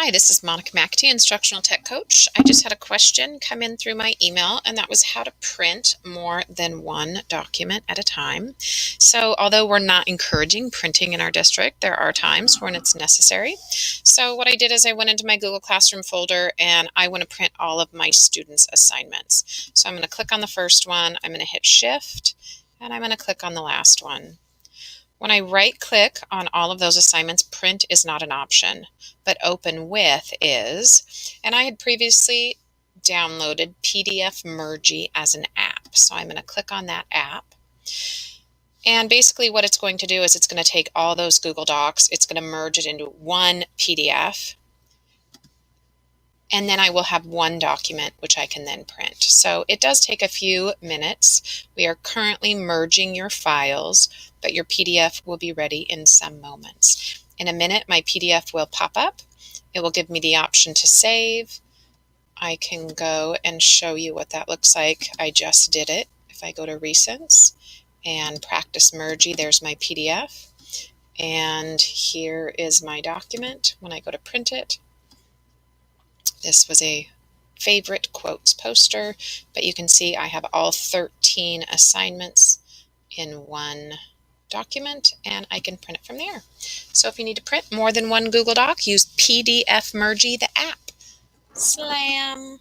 Hi, this is Monica McAtee, Instructional Tech Coach. I just had a question come in through my email, and that was how to print more than one document at a time. So although we're not encouraging printing in our district, there are times when it's necessary. So what I did is I went into my Google Classroom folder, and I want to print all of my students' assignments. So I'm going to click on the first one, I'm going to hit Shift, and I'm going to click on the last one. When I right-click on all of those assignments, print is not an option, but open with is. And I had previously downloaded PDF Mergy as an app. So I'm going to click on that app. And basically what it's going to do is it's going to take all those Google Docs, it's going to merge it into one PDF, and then I will have one document which I can then print. So it does take a few minutes. We are currently merging your files, but your PDF will be ready in some moments. In a minute, my PDF will pop up. It will give me the option to save. I can go and show you what that looks like. I just did it. If I go to Recents and Practice Mergy, there's my PDF. And here is my document when I go to print it. This was a favorite quotes poster, but you can see I have all 13 assignments in one document, and I can print it from there. So if you need to print more than one Google Doc, use PDF Mergy, the app. Slam!